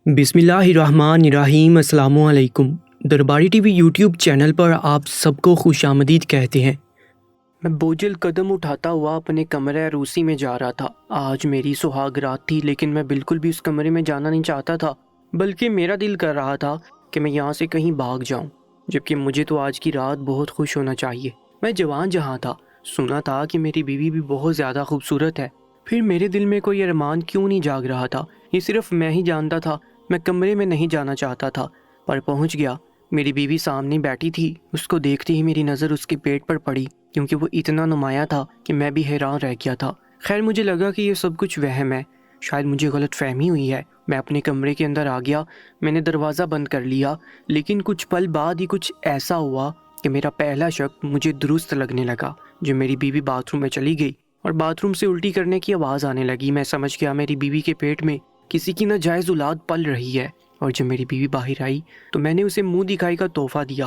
बिस्मिल्लाहिर्रहमानिर्रहीम। अस्सलामुअलैकुम। दरबारी टीवी यूट्यूब चैनल पर आप सबको खुशामदीद कहते हैं। मैं बोझिल कदम उठाता हुआ अपने कमरे रूसी में जा रहा था। आज मेरी सुहाग रात थी, लेकिन मैं बिल्कुल भी उस कमरे में जाना नहीं चाहता था, बल्कि मेरा दिल कर रहा था कि मैं यहाँ से कहीं भाग जाऊँ, जबकि मुझे तो आज की रात बहुत खुश होना चाहिए। मैं जवान जहाँ था, सुना था कि मेरी बीवी भी बहुत ज़्यादा खूबसूरत है। फिर मेरे दिल में कोई अरमान क्यों नहीं जाग रहा था, ये सिर्फ मैं ही जानता था। मैं कमरे में नहीं जाना चाहता था, पर पहुंच गया। मेरी बीवी सामने बैठी थी। उसको देखते ही मेरी नज़र उसके पेट पर पड़ी, क्योंकि वो इतना नुमाया था कि मैं भी हैरान रह गया था। खैर, मुझे लगा कि ये सब कुछ वहम है, शायद मुझे गलत फहमी हुई है। मैं अपने कमरे के अंदर आ गया। मैंने दरवाज़ा बंद कर लिया, लेकिन कुछ पल बाद ही कुछ ऐसा हुआ कि मेरा पहला शक मुझे दुरुस्त लगने लगा। जो मेरी बीवी बाथरूम में चली गई और बाथरूम से उल्टी करने की आवाज़ आने लगी। मैं समझ गया मेरी बीवी के पेट में किसी की नाजायज़ औलाद पल रही है। और जब मेरी बीवी बाहर आई तो मैंने उसे मुंह दिखाई का तोहफा दिया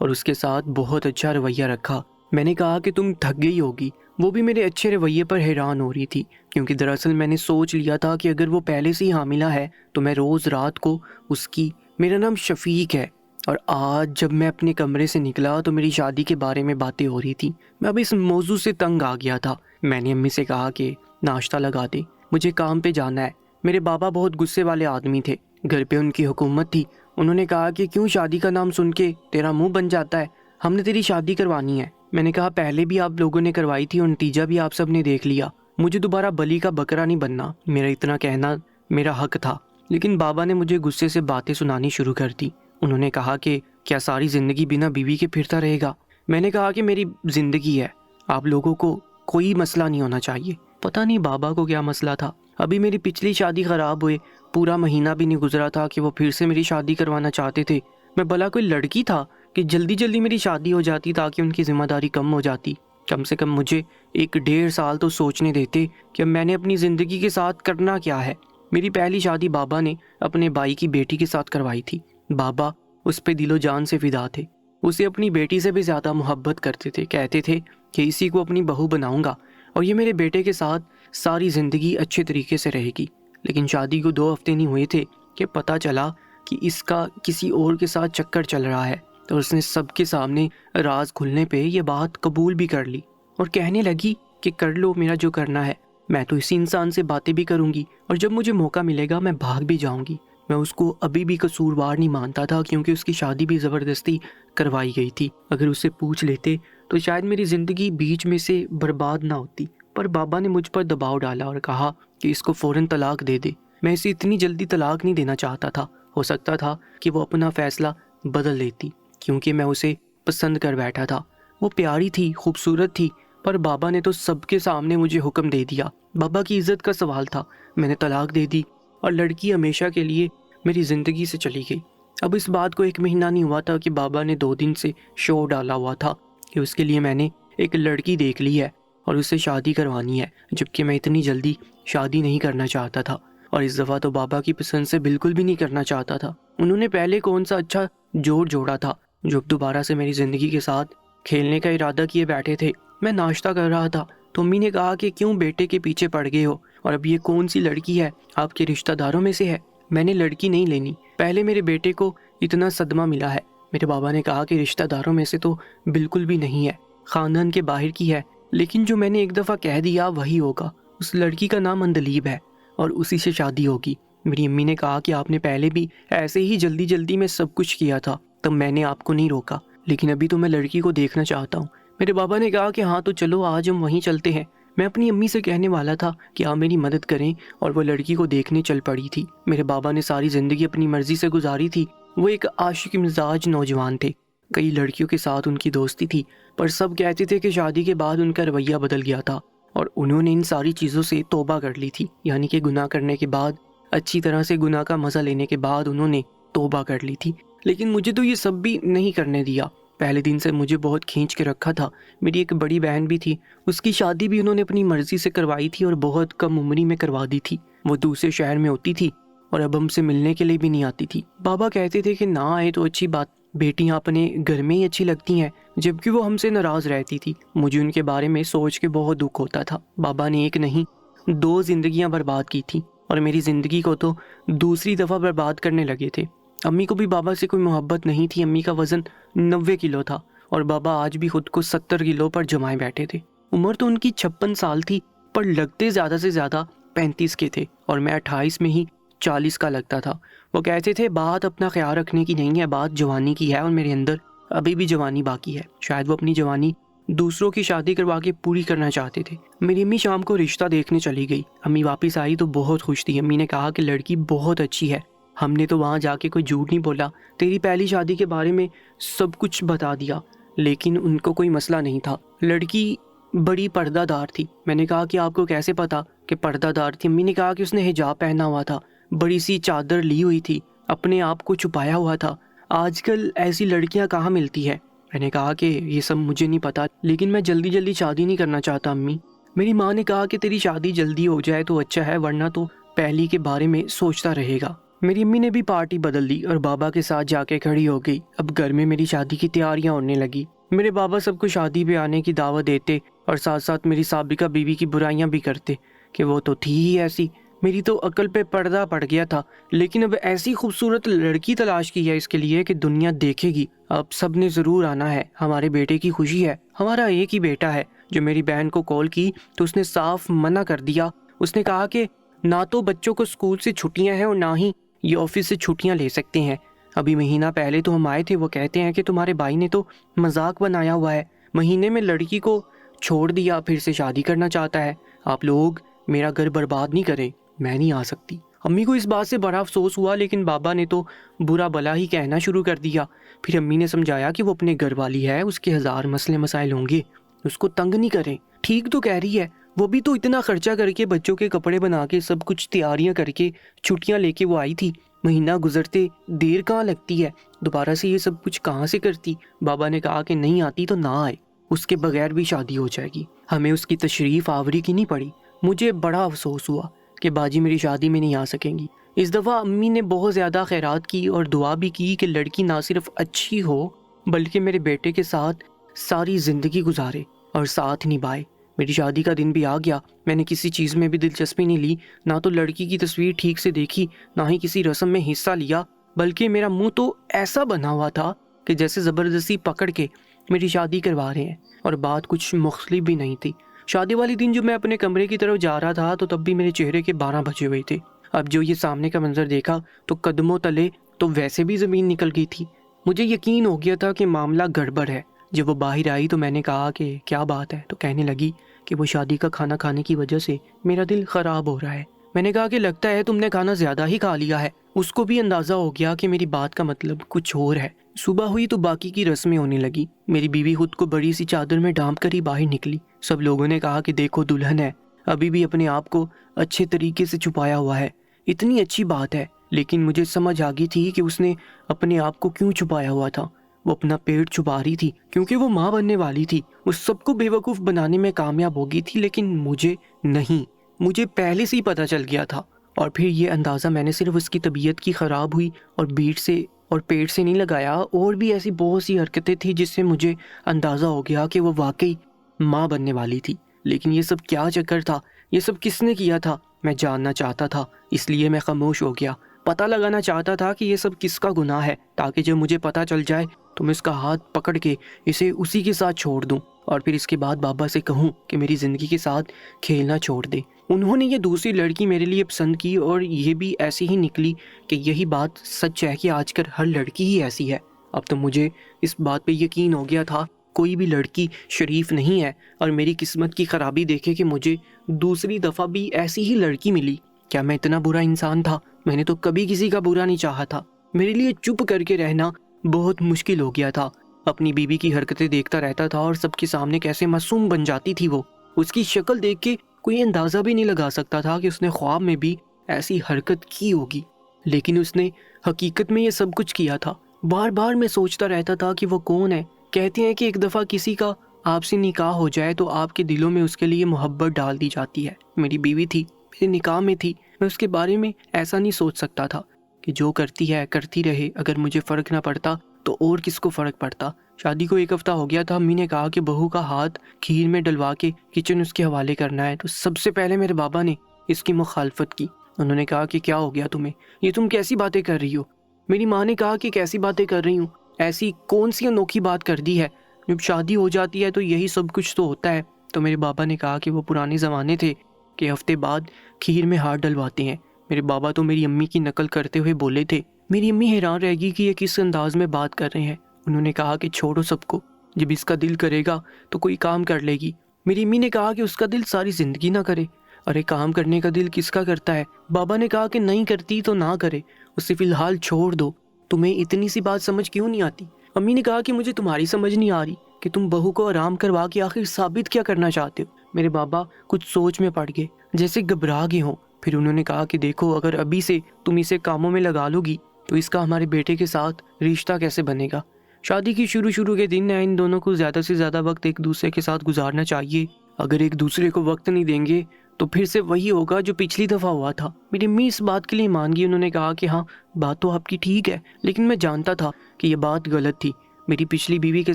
और उसके साथ बहुत अच्छा रवैया रखा। मैंने कहा कि तुम थक गई होगी। वो भी मेरे अच्छे रवैये पर हैरान हो रही थी, क्योंकि दरअसल मैंने सोच लिया था कि अगर वो पहले से ही हामिला है तो मैं रोज़ रात को उसकी, मेरा नाम शफीक है। और आज जब मैं अपने कमरे से निकला तो मेरी शादी के बारे में बातें हो रही थी। मैं अब इस मौजू से तंग आ गया था। मैंने अम्मी से कहा कि नाश्ता लगा दे, मुझे काम पे जाना है। मेरे बाबा बहुत गुस्से वाले आदमी थे। घर पे उनकी हुकूमत थी। उन्होंने कहा कि क्यों शादी का नाम सुन के तेरा मुंह बन जाता है, हमने तेरी शादी करवानी है। मैंने कहा पहले भी आप लोगों ने करवाई थी और नतीजा भी आप सब ने देख लिया। मुझे दोबारा बलि का बकरा नहीं बनना। मेरा इतना कहना मेरा हक था, लेकिन बाबा ने मुझे गुस्से से बातें सुनानी शुरू कर दी। उन्होंने कहा कि क्या सारी ज़िंदगी बिना बीवी के फिरता रहेगा। मैंने कहा कि मेरी ज़िंदगी है, आप लोगों को कोई मसला नहीं होना चाहिए। पता नहीं बाबा को क्या मसला था। अभी मेरी पिछली शादी ख़राब हुए पूरा महीना भी नहीं गुजरा था कि वो फिर से मेरी शादी करवाना चाहते थे। मैं भला कोई लड़की था कि जल्दी जल्दी मेरी शादी हो जाती ताकि उनकी जिम्मेदारी कम हो जाती। कम से कम मुझे 1-1.5 साल तो सोचने देते कि मैंने अपनी ज़िंदगी के साथ करना क्या है। मेरी पहली शादी बाबा ने अपने भाई की बेटी के साथ करवाई थी। बाबा उस पे दिलो जान से फिदा थे। उसे अपनी बेटी से भी ज़्यादा मोहब्बत करते थे। कहते थे कि इसी को अपनी बहू बनाऊंगा और ये मेरे बेटे के साथ सारी ज़िंदगी अच्छे तरीके से रहेगी। लेकिन शादी को 2 हफ्ते नहीं हुए थे कि पता चला कि इसका किसी और के साथ चक्कर चल रहा है। तो उसने सबके सामने राज खुलने पे ये बात कबूल भी कर ली और कहने लगी कि कर लो मेरा जो करना है, मैं तो इसी इंसान से बातें भी करूंगी और जब मुझे मौका मिलेगा मैं भाग भी जाऊंगी। मैं उसको अभी भी कसूरवार नहीं मानता था, क्योंकि उसकी शादी भी ज़बरदस्ती करवाई गई थी। अगर उससे पूछ लेते तो शायद मेरी ज़िंदगी बीच में से बर्बाद ना होती। पर बाबा ने मुझ पर दबाव डाला और कहा कि इसको फ़ौरन तलाक दे दे। मैं इसे इतनी जल्दी तलाक नहीं देना चाहता था। हो सकता था कि वो अपना फ़ैसला बदल लेती, क्योंकि मैं उसे पसंद कर बैठा था। वो प्यारी थी, खूबसूरत थी, पर बाबा ने तो सबके सामने मुझे हुक्म दे दिया। बाबा की इज्जत का सवाल था। मैंने तलाक दे दी और लड़की हमेशा के लिए मेरी ज़िंदगी से चली गई। अब इस बात को 1 महीना नहीं हुआ था कि बाबा ने 2 दिन से शो डाला हुआ था कि उसके लिए मैंने एक लड़की देख ली है और उससे शादी करवानी है, जबकि मैं इतनी जल्दी शादी नहीं करना चाहता था। और इस दफ़ा तो बाबा की पसंद से बिल्कुल भी नहीं करना चाहता था। उन्होंने पहले कौन सा अच्छा जोड़ जोड़ा था जो अब दोबारा से मेरी ज़िंदगी के साथ खेलने का इरादा किए बैठे थे। मैं नाश्ता कर रहा था तो अम्मी ने कहा कि क्यों बेटे के पीछे पड़ गए हो, और अब ये कौन सी लड़की है, आपके रिश्तेदारों में से है। मैंने लड़की नहीं लेनी, पहले मेरे बेटे को इतना सदमा मिला है। मेरे बाबा ने कहा कि रिश्तेदारों में से तो बिल्कुल भी नहीं है, ख़ानदान के बाहर की है। लेकिन जो मैंने एक दफ़ा कह दिया वही होगा। उस लड़की का नाम अंदलीब है और उसी से शादी होगी। मेरी अम्मी ने कहा कि आपने पहले भी ऐसे ही जल्दी जल्दी में सब कुछ किया था, तब मैंने आपको नहीं रोका, लेकिन अभी तो मैं लड़की को देखना चाहता हूँ। मेरे बाबा ने कहा कि हाँ तो चलो आज हम वहीं चलते हैं। मैं अपनी अम्मी से कहने वाला था कि आप मेरी मदद करें, और वो लड़की को देखने चल पड़ी थी। मेरे बाबा ने सारी ज़िंदगी अपनी मर्जी से गुजारी थी। वो एक आशिक मिजाज नौजवान थे। कई लड़कियों के साथ उनकी दोस्ती थी, पर सब कहते थे कि शादी के बाद उनका रवैया बदल गया था और उन्होंने इन सारी चीज़ों से तौबा कर ली थी। यानी कि गुनाह करने के बाद, अच्छी तरह से गुनाह का मज़ा लेने के बाद उन्होंने तौबा कर ली थी। लेकिन मुझे तो ये सब भी नहीं करने दिया। पहले दिन से मुझे बहुत खींच के रखा था। मेरी एक बड़ी बहन भी थी, उसकी शादी भी उन्होंने अपनी मर्जी से करवाई थी और बहुत कम उम्री में करवा दी थी। वो दूसरे शहर में होती थी और अब हमसे मिलने के लिए भी नहीं आती थी। बाबा कहते थे कि ना आए तो अच्छी बात, बेटियां अपने घर में ही अच्छी लगती हैं, जबकि वो हमसे नाराज़ रहती थी। मुझे उनके बारे में सोच के बहुत दुख होता था। बाबा ने एक नहीं 2 जिंदगियां बर्बाद की थी। और मेरी ज़िंदगी को तो दूसरी दफ़ा बर्बाद करने लगे थे। अम्मी को भी बाबा से कोई मोहब्बत नहीं थी। अम्मी का वज़न 90 किलो था और बाबा आज भी खुद को 70 किलो पर जमाए बैठे थे। उम्र तो उनकी 56 साल थी, पर लगते ज़्यादा से ज़्यादा 35 के थे और मैं 28 में ही 40 का लगता था। वो कहते थे बात अपना ख्याल रखने की नहीं है, बात जवानी की है और मेरे अंदर अभी भी जवानी बाकी है। शायद वो अपनी जवानी दूसरों की शादी करवा के पूरी करना चाहते थे। मेरी अम्मी शाम को रिश्ता देखने चली गई। अम्मी वापस आई तो बहुत खुश थी। अम्मी ने कहा कि लड़की बहुत अच्छी है। हमने तो वहाँ जाके कोई झूठ नहीं बोला, तेरी पहली शादी के बारे में सब कुछ बता दिया। लेकिन उनको कोई मसला नहीं था। लड़की बड़ी पर्दादार थी। मैंने कहा कि आपको कैसे पता कि पर्दादार थी? अम्मी ने कहा कि उसने हिजाब पहना हुआ था, बड़ी सी चादर ली हुई थी, अपने आप को छुपाया हुआ था। आजकल ऐसी लड़कियां कहाँ मिलती है? मैंने कहा कि ये सब मुझे नहीं पता, लेकिन मैं जल्दी जल्दी शादी नहीं करना चाहता अम्मी। मेरी माँ ने कहा कि तेरी शादी जल्दी हो जाए तो अच्छा है, वरना तो पहली के बारे में सोचता रहेगा। मेरी अम्मी ने भी पार्टी बदल दी और बाबा के साथ जाके खड़ी हो गई। अब घर में मेरी शादी की तैयारियां होने लगी। मेरे बाबा सबको शादी पे आने की दावत देते और साथ साथ मेरी साबिका बीवी की बुराइयां भी करते कि वो तो थी ही ऐसी। मेरी तो अकल पे पर्दा पड़ गया था। लेकिन अब ऐसी खूबसूरत लड़की तलाश की है इसके लिए कि दुनिया देखेगी। अब सब ने ज़रूर आना है, हमारे बेटे की खुशी है। हमारा एक ही बेटा है। जो मेरी बहन को कॉल की तो उसने साफ मना कर दिया। उसने कहा कि ना तो बच्चों को स्कूल से छुट्टियां हैं और ना ही ये ऑफिस से छुट्टियां ले सकते हैं। अभी महीना पहले तो हम आए थे, वो कहते हैं कि तुम्हारे भाई ने तो मजाक बनाया हुआ है, महीने में लड़की को छोड़ दिया, फिर से शादी करना चाहता है। आप लोग मेरा घर बर्बाद नहीं करें, मैं नहीं आ सकती। अम्मी को इस बात से बड़ा अफसोस हुआ, लेकिन बाबा ने तो बुरा भला ही कहना शुरू कर दिया। फिर अम्मी ने समझाया कि वो अपने घर वाली है, उसके 1000 मसले मसाइल होंगे, उसको तंग नहीं करें। ठीक तो कह रही है, वो भी तो इतना खर्चा करके बच्चों के कपड़े बना के सब कुछ तैयारियां करके छुट्टियां लेके वो आई थी। महीना गुजरते देर कहाँ लगती है, दोबारा से ये सब कुछ कहाँ से करती। बाबा ने कहा कि नहीं आती तो ना आए, उसके बगैर भी शादी हो जाएगी। हमें उसकी तशरीफ आवरी की नहीं पड़ी। मुझे बड़ा अफसोस हुआ कि बाजी मेरी शादी में नहीं आ सकेंगी। इस दफ़ा अम्मी ने बहुत ज़्यादा खैरात की और दुआ भी की कि लड़की ना सिर्फ अच्छी हो बल्कि मेरे बेटे के साथ सारी ज़िंदगी गुजारे और साथ निभाए। मेरी शादी का दिन भी आ गया। मैंने किसी चीज़ में भी दिलचस्पी नहीं ली, ना तो लड़की की तस्वीर ठीक से देखी, ना ही किसी रस्म में हिस्सा लिया, बल्कि मेरा मुंह तो ऐसा बना हुआ था कि जैसे ज़बरदस्ती पकड़ के मेरी शादी करवा रहे हैं। और बात कुछ मुख्तलिफ भी नहीं थी। शादी वाले दिन जो मैं अपने कमरे की तरफ जा रहा था तो तब भी मेरे चेहरे के 12 बजे हुए थे। अब जो ये सामने का मंजर देखा तो कदमों तले तो वैसे भी ज़मीन निकल गई थी। मुझे यकीन हो गया था कि मामला गड़बड़ है। जब वो बाहर आई तो मैंने कहा कि क्या बात है, तो कहने लगी कि वो शादी का खाना खाने की वजह से मेरा दिल ख़राब हो रहा है। मैंने कहा कि लगता है तुमने खाना ज़्यादा ही खा लिया है। उसको भी अंदाज़ा हो गया कि मेरी बात का मतलब कुछ और है। सुबह हुई तो बाकी की रस्में होने लगी। मेरी बीवी खुद को बड़ी सी चादर में ढांप कर ही बाहर निकली। सब लोगों ने कहा कि देखो दुल्हन है, अभी भी अपने आप को अच्छे तरीके से छुपाया हुआ है। इतनी अच्छी बात है, लेकिन मुझे समझ आ गई थी कि उसने अपने आप को क्यों छुपाया हुआ था। वो अपना पेट छुपा रही थी क्योंकि वो माँ बनने वाली थी। उस सबको बेवकूफ़ बनाने में कामयाब हो गई थी, लेकिन मुझे नहीं। मुझे पहले से ही पता चल गया था। और फिर ये अंदाज़ा मैंने सिर्फ उसकी तबीयत की ख़राब हुई और पेट से नहीं लगाया। और भी ऐसी बहुत सी हरकतें थी जिससे मुझे अंदाज़ा हो गया कि वो वाकई माँ बनने वाली थी। लेकिन ये सब क्या चक्कर था, ये सब किसने किया था, मैं जानना चाहता था। इसलिए मैं खामोश हो गया। पता लगाना चाहता था कि ये सब किसका गुनाह है, ताकि जब मुझे पता चल जाए तो मैं इसका हाथ पकड़ के इसे उसी के साथ छोड़ दूं और फिर इसके बाद बाबा से कहूं कि मेरी ज़िंदगी के साथ खेलना छोड़ दे। उन्होंने ये दूसरी लड़की मेरे लिए पसंद की और ये भी ऐसी ही निकली कि यही बात सच है कि आजकल हर लड़की ही ऐसी है। अब तो मुझे इस बात पे यकीन हो गया था, कोई भी लड़की शरीफ नहीं है। और मेरी किस्मत की ख़राबी देखे कि मुझे दूसरी दफ़ा भी ऐसी ही लड़की मिली। क्या मैं इतना बुरा इंसान था? मैंने तो कभी किसी का बुरा नहीं चाहा था। मेरे लिए चुप करके रहना बहुत मुश्किल हो गया था। अपनी बीवी की हरकतें देखता रहता था और सबके सामने कैसे मासूम बन जाती थी वो। उसकी शक्ल देख के कोई अंदाज़ा भी नहीं लगा सकता था कि उसने ख्वाब में भी ऐसी हरकत की होगी, लेकिन उसने हकीकत में ये सब कुछ किया था। बार बार मैं सोचता रहता था कि वो कौन है। कहते हैं कि एक दफ़ा किसी का आपसे निकाह हो जाए तो आपके दिलों में उसके लिए मोहब्बत डाल दी जाती है। मेरी बीवी थी, मेरे निकाह में थी। मैं उसके बारे में ऐसा नहीं सोच सकता था कि जो करती है करती रहे, अगर मुझे फ़र्क ना पड़ता तो और किसको फ़र्क पड़ता। शादी को 1 हफ्ता हो गया था। अम्मी ने कहा कि बहू का हाथ खीर में डलवा के किचन उसके हवाले करना है, तो सबसे पहले मेरे बाबा ने इसकी मुखालफत की। उन्होंने कहा कि क्या हो गया तुम्हें, ये तुम कैसी बातें कर रही हो। मेरी माँ ने कहा कि कैसी बातें कर रही हूँ, ऐसी कौन सी अनोखी बात कर दी है, जब शादी हो जाती है तो यही सब कुछ तो होता है। तो मेरे बाबा ने कहा कि वो पुराने ज़माने थे कि हफ्ते बाद खीर में हाथ डलवाते हैं। मेरे बाबा तो मेरी अम्मी की नकल करते हुए बोले थे। मेरी अम्मी हैरान रह गई कि ये किस अंदाज में बात कर रहे हैं। उन्होंने कहा कि छोड़ो सबको, जब इसका दिल करेगा तो कोई काम कर लेगी। मेरी अम्मी ने कहा कि उसका दिल सारी ज़िंदगी ना करे। अरे काम करने का दिल किसका करता है। बाबा ने कहा कि नहीं करती तो ना करे, उसे फ़िलहाल छोड़ दो। तुम्हें इतनी सी बात समझ क्यों नहीं आती। अम्मी ने कहा कि मुझे तुम्हारी समझ नहीं आ रही कि तुम बहू को आराम करवा के आखिर साबित क्या करना चाहते हो। मेरे बाबा कुछ सोच में पड़ गए, जैसे घबरा गए हों। फिर उन्होंने कहा कि देखो, अगर अभी से तुम इसे कामों में लगा लोगी तो इसका हमारे बेटे के साथ रिश्ता कैसे बनेगा। शादी की शुरू के दिन इन दोनों को ज़्यादा से ज़्यादा वक्त एक दूसरे के साथ गुजारना चाहिए। अगर एक दूसरे को वक्त नहीं देंगे तो फिर से वही होगा जो पिछली दफ़ा हुआ था। मेरी अम्मी इस बात के लिए मान गई। उन्होंने कहा कि हाँ, बात तो आपकी ठीक है, लेकिन मैं जानता था कि ये बात गलत थी। मेरी पिछली बीवी के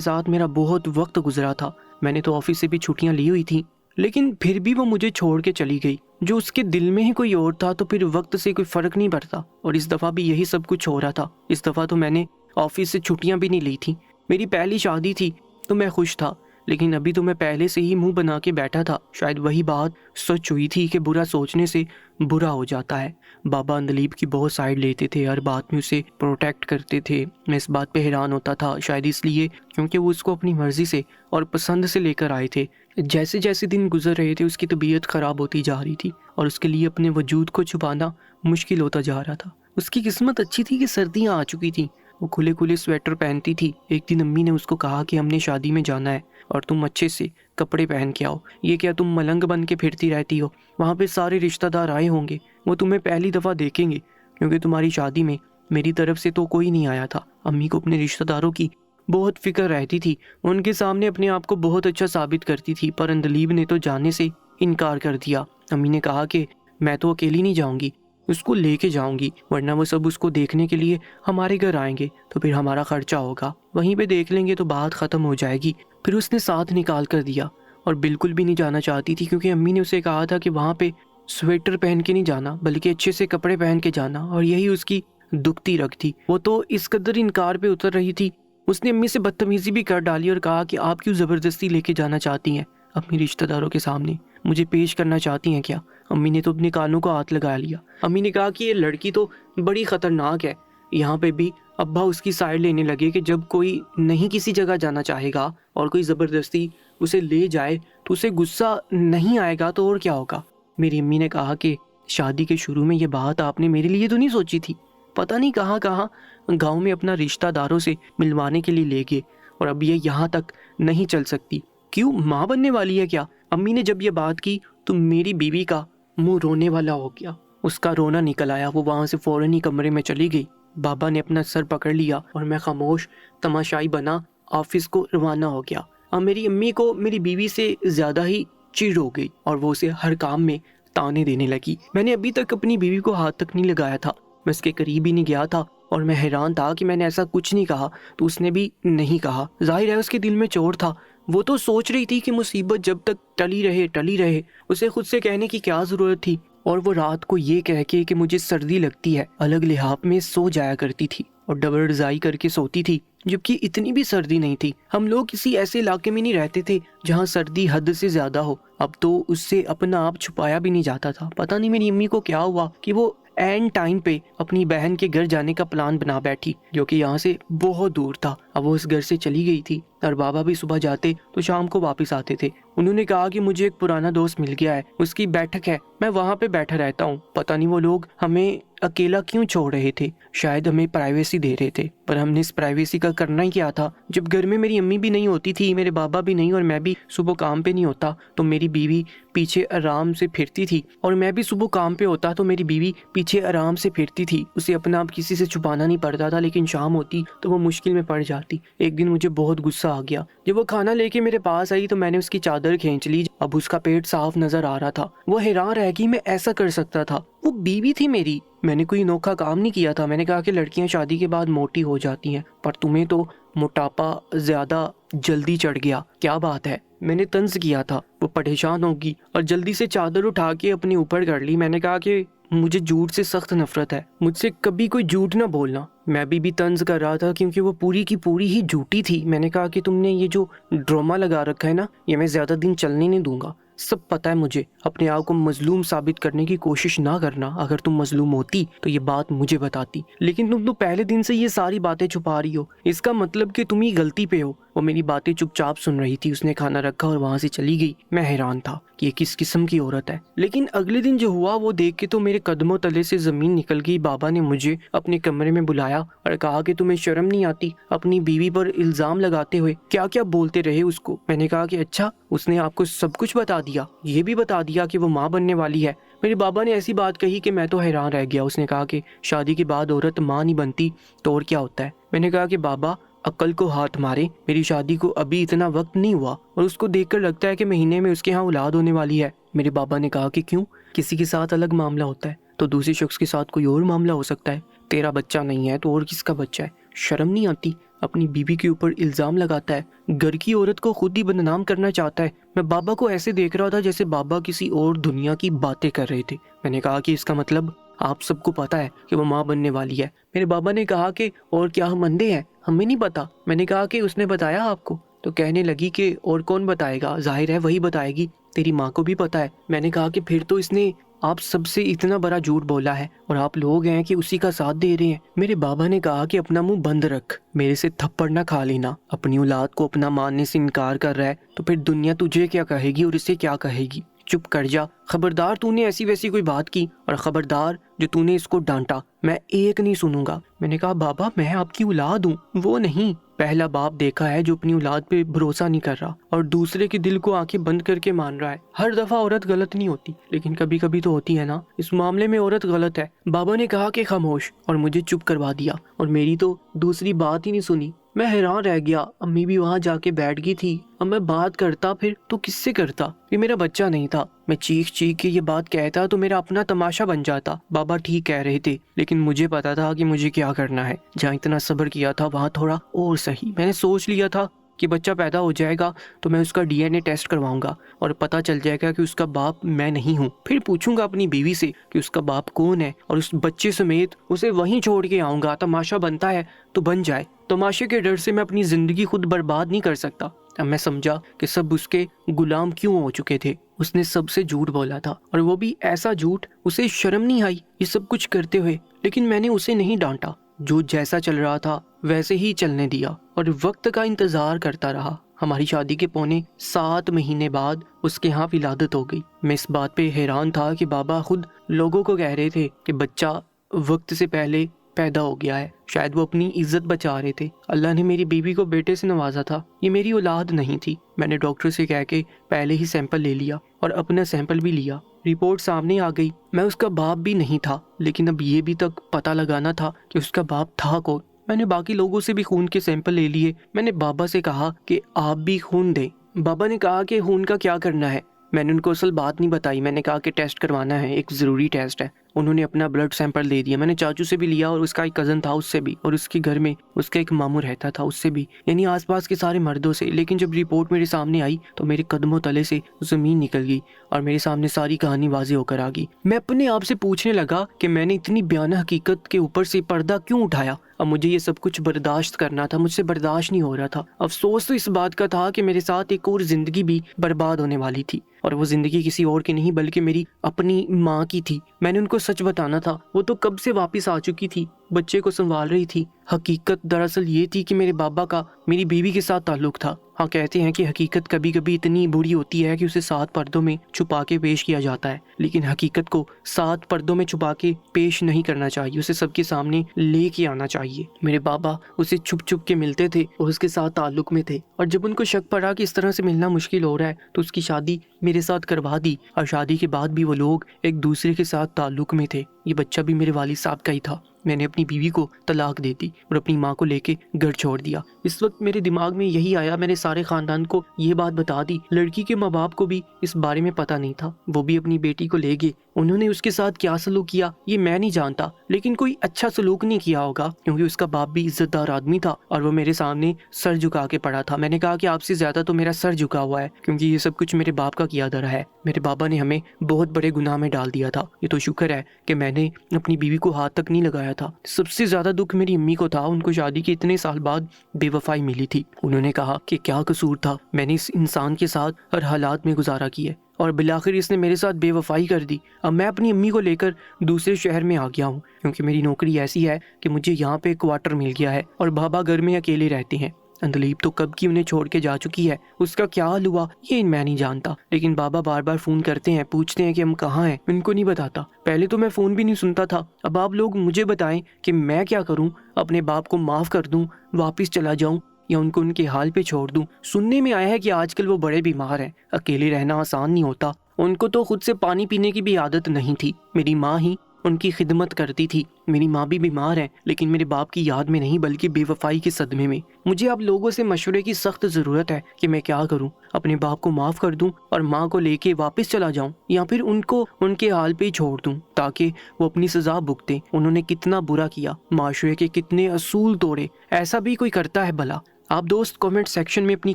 साथ मेरा बहुत वक्त गुजरा था। मैंने तो ऑफिस से भी छुट्टियां ली हुई थी, लेकिन फिर भी वो मुझे छोड़ के चली गई। जो उसके दिल में ही कोई और था तो फिर वक्त से कोई फ़र्क नहीं पड़ता। और इस दफ़ा भी यही सब कुछ हो रहा था। इस दफ़ा तो मैंने ऑफिस से छुट्टियां भी नहीं ली थी। मेरी पहली शादी थी तो मैं खुश था, लेकिन अभी तो मैं पहले से ही मुंह बना के बैठा था। शायद वही बात सच हुई थी कि बुरा सोचने से बुरा हो जाता है। बाबा अंदलीब की बहुत साइड लेते थे, हर बात में उसे प्रोटेक्ट करते थे। मैं इस बात पे हैरान होता था, शायद इसलिए क्योंकि वो उसको अपनी मर्जी से और पसंद से लेकर आए थे। जैसे जैसे दिन गुजर रहे थे उसकी तबीयत ख़राब होती जा रही थी और उसके लिए अपने वजूद को छुपाना मुश्किल होता जा रहा था। उसकी किस्मत अच्छी थी कि सर्दियाँ आ चुकी थी। वो खुले खुले स्वेटर पहनती थी। एक दिन अम्मी ने उसको कहा कि हमने शादी में जाना है और तुम अच्छे से कपड़े पहन के आओ। ये क्या तुम मलंग बन के फिरती रहती हो, वहाँ पे सारे रिश्तेदार आए होंगे, वो तुम्हें पहली दफ़ा देखेंगे, क्योंकि तुम्हारी शादी में मेरी तरफ से तो कोई नहीं आया था। अम्मी को अपने रिश्तेदारों की बहुत फिक्र रहती थी। उनके सामने अपने आप को बहुत अच्छा साबित करती थी, पर अंदलीब ने तो जाने से इनकार कर दिया। अम्मी ने कहा कि मैं तो अकेली नहीं जाऊँगी, उसको लेके जाऊंगी, वरना वो सब उसको देखने के लिए हमारे घर आएंगे तो फिर हमारा खर्चा होगा, वहीं पे देख लेंगे तो बात ख़त्म हो जाएगी। फिर उसने साथ निकाल कर दिया और बिल्कुल भी नहीं जाना चाहती थी, क्योंकि अम्मी ने उसे कहा था कि वहाँ पे स्वेटर पहन के नहीं जाना, बल्कि अच्छे से कपड़े पहन के जाना, और यही उसकी दुखती रग थी। वो तो इस कदर इनकार पे उतर रही थी। उसने अम्मी से बदतमीजी भी कर डाली और कहा कि आप क्यों ज़बरदस्ती लेके जाना चाहती हैं अपने रिश्तेदारों के सामने, मुझे पेश करना चाहती हैं क्या। अम्मी ने तो अपने कानों को हाथ लगा लिया। अम्मी ने कहा कि ये लड़की तो बड़ी ख़तरनाक है। यहाँ पे भी अब्बा उसकी साइड लेने लगे कि जब कोई नहीं किसी जगह जाना चाहेगा और कोई ज़बरदस्ती उसे ले जाए तो उसे गुस्सा नहीं आएगा तो और क्या होगा। मेरी अम्मी ने कहा कि शादी के शुरू में ये बात आपने मेरे लिए तो नहीं सोची थी। पता नहीं कहाँ कहाँ गाँव में अपना रिश्तेदारों से मिलवाने के लिए ले गए और अब ये यहाँ तक नहीं चल सकती। क्यों, माँ बनने वाली है क्या। अम्मी ने जब ये बात की तो मेरी बीवी का मुंह रोने वाला हो गया। उसका रोना निकल आया। वो वहाँ से फ़ौरन ही कमरे में चली गई। बाबा ने अपना सर पकड़ लिया और मैं खामोश तमाशाई बना ऑफिस को रवाना हो गया। अब मेरी अम्मी को मेरी बीवी से ज़्यादा ही चिढ़ हो गई और वो उसे हर काम में ताने देने लगी। मैंने अभी तक अपनी बीवी को हाथ तक नहीं लगाया था, मैं उसके करीब ही नहीं गया था और मैं हैरान था कि मैंने ऐसा कुछ नहीं कहा तो उसने भी नहीं कहा। जाहिर है उसके दिल में चोट था। वो तो सोच रही थी कि मुसीबत जब तक टली रहे, उसे खुद से कहने की क्या ज़रूरत थी। और वो रात को ये कह के कि मुझे सर्दी लगती है अलग लिहाफ में सो जाया करती थी और डबल रजाई करके सोती थी, जबकि इतनी भी सर्दी नहीं थी। हम लोग किसी ऐसे इलाके में नहीं रहते थे जहाँ सर्दी हद से ज़्यादा हो। अब तो उससे अपना आप छुपाया भी नहीं जाता था। पता नहीं मेरी अम्मी को क्या हुआ कि वो एंड टाइम पे अपनी बहन के घर जाने का प्लान बना बैठी, जो कि यहाँ से बहुत दूर था। अब वो उस घर से चली गई थी और बाबा भी सुबह जाते तो शाम को वापस आते थे। उन्होंने कहा कि मुझे एक पुराना दोस्त मिल गया है, उसकी बैठक है, मैं वहाँ पे बैठा रहता हूँ। पता नहीं वो लोग हमें अकेला क्यों छोड़ रहे थे, शायद हमें प्राइवेसी दे रहे थे, पर हमने इस प्राइवेसी का करना ही क्या था। जब घर में मेरी अम्मी भी नहीं होती थी, मेरे बाबा भी नहीं और मैं भी सुबह काम पे नहीं होता तो मेरी बीवी पीछे आराम से फिरती थी और मैं भी सुबह काम पे होता तो मेरी बीवी पीछे आराम से फिरती थी। उसे अपना आप किसी से छुपाना नहीं पड़ता था, लेकिन शाम होती तो वो मुश्किल में पड़ जाती। एक दिन मुझे बहुत गुस्सा आ गया। जब वो खाना लेके मेरे पास आई तो मैंने उसकी चादर खींच ली। अब उसका पेट साफ नजर आ रहा था। वो हैरान रह गई मैं ऐसा कर सकता था। वो बीवी थी मेरी, मैंने कोई अनोखा काम नहीं किया था। मैंने कहा कि लड़कियां शादी के बाद मोटी हो जाती हैं, पर तुम्हें तो मोटापा ज्यादा जल्दी चढ़ गया, क्या बात है। मैंने तंज किया था। वो परेशान होगी और जल्दी से चादर उठा के अपने ऊपर कर ली। मैंने कहा कि मुझे झूठ से सख्त नफरत है। मुझसे कभी कोई झूठ ना बोलना। मैं भी तंज कर रहा था क्योंकि वो पूरी की पूरी ही झूठी थी। मैंने कहा कि तुमने ये जो ड्रामा लगा रखा है ना, ये मैं ज़्यादा दिन चलने नहीं दूंगा। सब पता है मुझे। अपने आप को मजलूम साबित करने की कोशिश ना करना। अगर तुम मजलूम होती तो ये बात मुझे बताती, लेकिन तुम तो पहले दिन से ये सारी बातें छुपा रही हो। इसका मतलब कि तुम ही गलती पे हो। वो मेरी बातें चुपचाप सुन रही थी। उसने खाना रखा और वहां से चली गई। मैं हैरान था कि ये किस किस्म की औरत है। लेकिन अगले दिन जो हुआ वो देख के तो मेरे कदमों तले से जमीन निकल गई। बाबा ने मुझे अपने कमरे में बुलाया और कहा कि तुम्हें शर्म नहीं आती अपनी बीवी पर इल्जाम लगाते हुए? क्या क्या बोलते रहे उसको। मैंने कहा कि अच्छा, उसने आपको सब कुछ बता दिया? ये भी बता दिया कि वो माँ बनने वाली है? मेरे बाबा ने ऐसी बात कही कि मैं तो हैरान रह गया। उसने कहा कि शादी के बाद औरत माँ नहीं बनती तो और क्या होता है? मैंने कहा कि बाबा, अक्ल को हाथ मारे, मेरी शादी को अभी इतना वक्त नहीं हुआ और उसको देखकर लगता है कि महीने में उसके यहाँ औलाद होने वाली है। मेरे बाबा ने कहा कि क्यों? किसी के साथ अलग मामला होता है तो दूसरे शख्स के साथ कोई और मामला हो सकता है। तेरा बच्चा नहीं है तो और किसका बच्चा है? शर्म नहीं आती? अपनी बीवी के ऊपर इल्जाम लगाता है। घर की औरत को खुद ही बदनाम करना चाहता है। मैं बाबा को ऐसे देख रहा था जैसे बाबा किसी और दुनिया की बातें कर रहे थे। मैंने कहा कि इसका मतलब आप सबको पता है कि वो माँ बनने वाली है? मेरे बाबा ने कहा कि और क्या हम अंधे हैं, हमें नहीं पता? मैंने कहा कि उसने बताया आपको? तो कहने लगी कि और कौन बताएगा, जाहिर है वही बताएगी, तेरी माँ को भी पता है। मैंने कहा कि फिर तो इसने आप सबसे इतना बड़ा झूठ बोला है और आप लोग हैं कि उसी का साथ दे रहे हैं। मेरे बाबा ने कहा कि अपना मुंह बंद रख, मेरे से थप्पड़ ना खा लेना। अपनी औलाद को अपना मानने से इनकार कर रहा है तो फिर दुनिया तुझे क्या कहेगी और इसे क्या कहेगी? चुप कर जा। खबरदार तूने ऐसी वैसी कोई बात की, और खबरदार जो तूने इसको डांटा, मैं एक नहीं सुनूंगा। मैंने कहा बाबा, मैं आपकी औलाद हूँ, वो नहीं। पहला बाप देखा है जो अपनी औलाद पे भरोसा नहीं कर रहा और दूसरे के दिल को आंखें बंद करके मान रहा है। हर दफा औरत गलत नहीं होती, लेकिन कभी कभी तो होती है ना। इस मामले में औरत गलत है। बाबा ने कहा कि खामोश, और मुझे चुप करवा दिया और मेरी तो दूसरी बात ही नहीं सुनी। मैं हैरान रह गया। अम्मी भी वहां जाके बैठ गई थी। अब मैं बात करता फिर तो किससे करता? ये मेरा बच्चा नहीं था। मैं चीख चीख के ये बात कहता तो मेरा अपना तमाशा बन जाता। बाबा ठीक कह रहे थे, लेकिन मुझे पता था कि मुझे क्या करना है। जहाँ इतना सब्र किया था वहां थोड़ा और सही। मैंने सोच लिया था कि बच्चा पैदा हो जाएगा तो मैं उसका डीएनए टेस्ट करवाऊंगा और पता चल जाएगा कि उसका बाप मैं नहीं हूँ। फिर पूछूंगा अपनी बीवी से कि उसका बाप कौन है और उस बच्चे समेत उसे वहीं छोड़ के आऊंगा। तमाशा बनता है तो बन जाए। तमाशे के डर से मैं अपनी जिंदगी खुद बर्बाद नहीं कर सकता। अब मैं समझा कि सब उसके गुलाम क्यों हो चुके थे। उसने सबसे झूठ बोला था और वो भी ऐसा झूठ, उसे शर्म नहीं आई ये सब कुछ करते हुए। लेकिन मैंने उसे नहीं डांटा। जो जैसा चल रहा था वैसे ही चलने दिया और वक्त का इंतजार करता रहा। हमारी शादी के पौने 7 महीने बाद उसके यहाँ विलादत हो गई। मैं इस बात पे हैरान था कि बाबा खुद लोगों को कह रहे थे कि बच्चा वक्त से पहले पैदा हो गया है। शायद वो अपनी इज्जत बचा रहे थे। अल्लाह ने मेरी बीवी को बेटे से नवाजा था। ये मेरी औलाद नहीं थी। मैंने डॉक्टर से कह के पहले ही सैंपल ले लिया और अपना सैंपल भी लिया। रिपोर्ट सामने आ गई। मैं उसका बाप भी नहीं था, लेकिन अब ये भी तक पता लगाना था कि उसका बाप था कौन। मैंने बाकी लोगों से भी खून के सैंपल ले लिए। मैंने बाबा से कहा कि आप भी खून दें। बाबा ने कहा कि खून का क्या करना है। मैंने उनको असल बात नहीं बताई। मैंने कहा कि टेस्ट करवाना है, एक ज़रूरी टेस्ट है। उन्होंने अपना ब्लड सैंपल दे दिया। मैंने चाचू से भी लिया और उसका एक कज़न था उससे भी, और उसके घर में उसका एक मामू रहता था उससे भी, यानी आसपास के सारे मर्दों से। लेकिन जब रिपोर्ट मेरे सामने आई तो मेरे कदमों तले से ज़मीन निकल गई और मेरे सामने सारी कहानी वाज़ेह होकर आ गई। मैं अपने आप से पूछने लगा कि मैंने इतनी बयाना हकीकत के ऊपर से पर्दा क्यों उठाया। अब मुझे ये सब कुछ बर्दाश्त करना था, मुझसे बर्दाश्त नहीं हो रहा था। अफसोस तो इस बात का था कि मेरे साथ एक और जिंदगी भी बर्बाद होने वाली थी, और वो जिंदगी किसी और की नहीं बल्कि मेरी अपनी माँ की थी। मैंने उनको सच बताना था। वो तो कब से वापस आ चुकी थी, बच्चे को संभाल रही थी। हकीकत दरअसल ये थी कि मेरे बाबा का मेरी बीवी के साथ ताल्लुक था। हाँ, कहते हैं कि हकीकत कभी कभी इतनी बुरी होती है कि उसे 7 पर्दों में छुपा के पेश किया जाता है, लेकिन हकीकत को 7 पर्दों में छुपा के पेश नहीं करना चाहिए, उसे सबके सामने लेके आना चाहिए। मेरे बाबा उसे छुप छुप के मिलते थे और उसके साथ ताल्लुक में थे, और जब उनको शक पड़ा कि इस तरह से मिलना मुश्किल हो रहा है तो उसकी शादी मेरे साथ करवा दी, और शादी के बाद भी वो लोग एक दूसरे के साथ ताल्लुक में थे। ये बच्चा भी मेरे वालिद साहब का ही था। मैंने अपनी बीवी को तलाक दे दी और अपनी माँ को लेके घर छोड़ दिया। इस वक्त मेरे दिमाग में यही आया, मैंने सारे खानदान को ये बात बता दी। लड़की के माँ बाप को भी इस बारे में पता नहीं था, वो भी अपनी बेटी को ले गए। उन्होंने उसके साथ क्या सलूक किया ये मैं नहीं जानता, लेकिन कोई अच्छा सलूक नहीं किया होगा, क्योंकि उसका बाप भी इज्जतदार आदमी था और वो मेरे सामने सर झुका के पड़ा था। मैंने कहा कि आपसे ज्यादा तो मेरा सर झुका हुआ है, क्योंकि ये सब कुछ मेरे बाप का किया धरा है। मेरे बाबा ने हमें बहुत बड़े गुनाह में डाल दिया था। ये तो शुक्र है कि मैंने अपनी बीवी को हाथ तक नहीं लगाया था। सबसे ज्यादा दुख मेरी अम्मी को था, उनको शादी के इतने साल बाद बेवफाई मिली थी। उन्होंने कहा कि क्या कसूर था, मैंने इस इंसान के साथ हर हालात में गुजारा किया और बिलाखिर इसने मेरे साथ बेवफाई कर दी। अब मैं अपनी अम्मी को लेकर दूसरे शहर में आ गया हूँ, क्योंकि मेरी नौकरी ऐसी है कि मुझे यहाँ पे क्वार्टर मिल गया है और बाबा घर में अकेले रहते हैं। अंदलीब तो कब की उन्हें छोड़ के जा चुकी है, उसका क्या हाल हुआ ये मैं नहीं जानता, लेकिन बाबा बार बार फोन करते हैं, पूछते हैं कि हम कहाँ हैं। उनको नहीं बताता। पहले तो मैं फोन भी नहीं सुनता था। अब आप लोग मुझे बताएं कि मैं क्या करूं, अपने बाप को माफ कर दूं, वापस चला जाऊं या उनको उनके हाल पे छोड़ दूं। सुनने में आया है कि आजकल वो बड़े बीमार हैं, अकेले रहना आसान नहीं होता। उनको तो खुद से पानी पीने की भी आदत नहीं थी, मेरी माँ ही उनकी खिदमत करती थी। मेरी माँ भी बीमार है, लेकिन मेरे बाप की याद में नहीं बल्कि बेवफाई के सदमे में। मुझे आप लोगों से मशवरे की सख्त ज़रूरत है कि मैं क्या करूं, अपने बाप को माफ़ कर दूं और माँ को लेके वापस चला जाऊं, या फिर उनको उनके हाल पे ही छोड़ दूं ताकि वो अपनी सज़ा भुगते। उन्होंने कितना बुरा किया, माशरे के कितने असूल तोड़े, ऐसा भी कोई करता है भला? आप दोस्त कमेंट सेक्शन में अपनी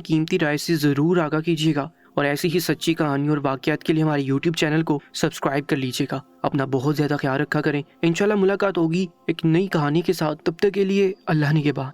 कीमती राय से ज़रूर आगाह कीजिएगा और ऐसी ही सच्ची कहानी और वाक़यात के लिए हमारे यूट्यूब चैनल को सब्सक्राइब कर लीजिएगा। अपना बहुत ज़्यादा ख्याल रखा करें। इंशाल्लाह मुलाकात होगी एक नई कहानी के साथ। तब तक के लिए अल्लाह निगहबान।